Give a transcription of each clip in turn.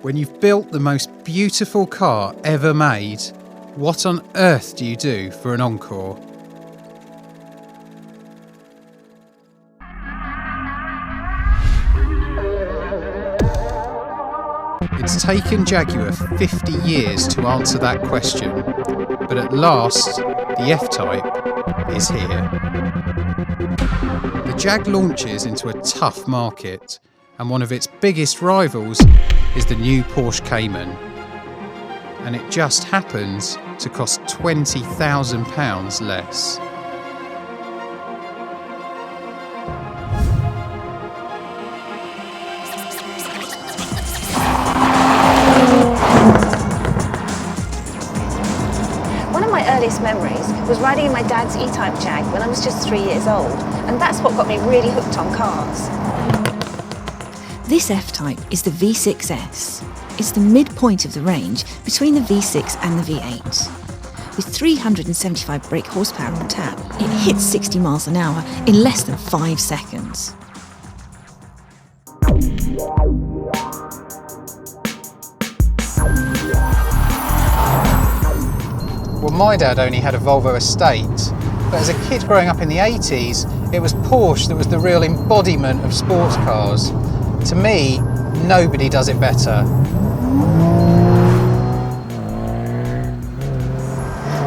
When you've built the most beautiful car ever made, what on earth do you do for an encore? It's taken Jaguar 50 years to answer that question, but at last, the F-Type is here. The Jag launches into a tough market, and one of its biggest rivals is the new Porsche Cayman. And it just happens to cost £20,000 less. One of my earliest memories was riding in my dad's E-Type Jag when I was just 3 years old, and that's what got me really hooked on cars. This F-Type is the V6S. It's the midpoint of the range between the V6 and the V8. With 375 brake horsepower on tap, it hits 60 miles an hour in less than 5 seconds. Well, my dad only had a Volvo Estate, but as a kid growing up in the 80s, it was Porsche that was the real embodiment of sports cars. To me, nobody does it better.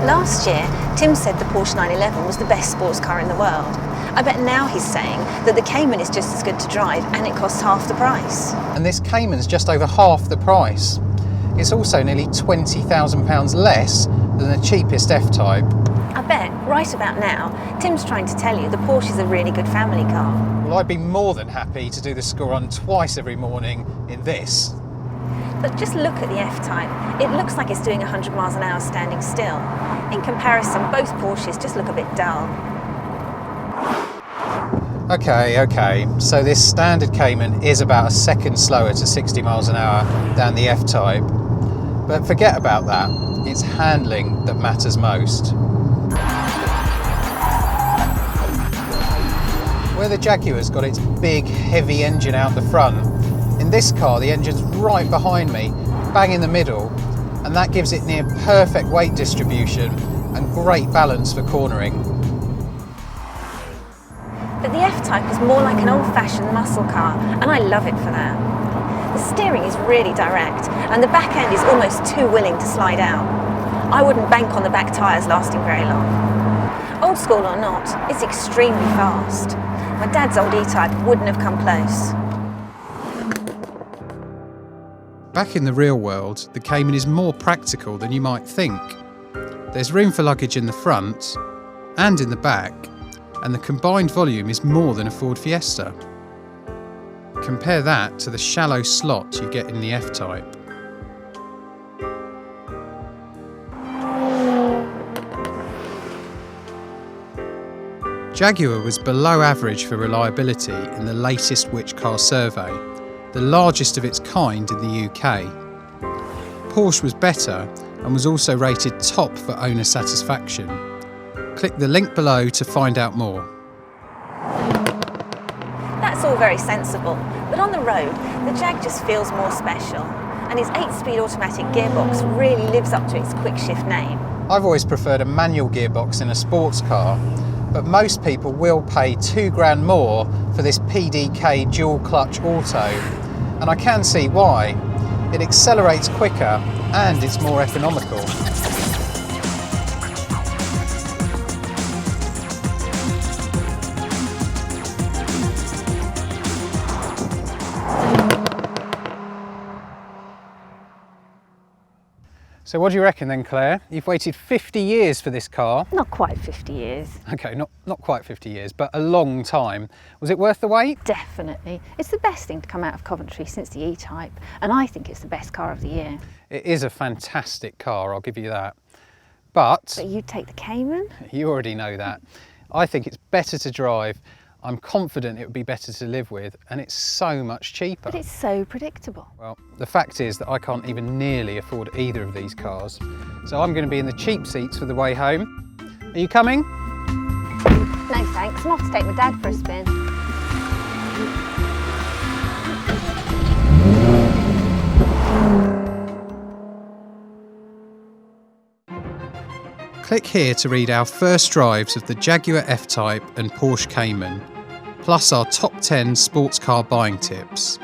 Last year, Tim said the Porsche 911 was the best sports car in the world. I bet now he's saying that the Cayman is just as good to drive and it costs half the price. And this Cayman's just over half the price. It's also nearly £20,000 less than the cheapest F-Type. I bet, right about now, Tim's trying to tell you the Porsche is a really good family car. Well, I'd be more than happy to do the score run twice every morning in this. But just look at the F-Type. It looks like it's doing 100 miles an hour standing still. In comparison, both Porsches just look a bit dull. Okay, so this standard Cayman is about a second slower to 60 miles an hour than the F-Type. But forget about that, it's handling that matters most. Where the Jaguar's got its big, heavy engine out the front, in this car the engine's right behind me, bang in the middle, and that gives it near perfect weight distribution and great balance for cornering. But the F-Type is more like an old-fashioned muscle car, and I love it for that. The steering is really direct, and the back end is almost too willing to slide out. I wouldn't bank on the back tyres lasting very long. Old school or not, it's extremely fast. My dad's old E-Type wouldn't have come close. Back in the real world, the Cayman is more practical than you might think. There's room for luggage in the front and in the back, and the combined volume is more than a Ford Fiesta. Compare that to the shallow slot you get in the F-Type. Jaguar was below average for reliability in the latest Which Car survey, the largest of its kind in the UK. Porsche was better and was also rated top for owner satisfaction. Click the link below to find out more. That's all very sensible, but on the road, the Jag just feels more special, and its 8-speed automatic gearbox really lives up to its quick shift name. I've always preferred a manual gearbox in a sports car, but most people will pay £2 more for this PDK dual clutch auto, and I can see why. It accelerates quicker and it's more economical. So what do you reckon then, Claire? You've waited 50 years for this car. Not quite 50 years. Okay, not quite 50 years, but a long time. Was it worth the wait? Definitely. It's the best thing to come out of Coventry since the E-Type, and I think it's the best car of the year. It is a fantastic car, I'll give you that. But you'd take the Cayman? You already know that. I think it's better to drive. I'm confident it would be better to live with, and it's so much cheaper. But it's so predictable. Well, the fact is that I can't even nearly afford either of these cars. So I'm going to be in the cheap seats for the way home. Are you coming? No thanks, I'm off to take my dad for a spin. Click here to read our first drives of the Jaguar F-Type and Porsche Cayman, plus our top 10 sports car buying tips.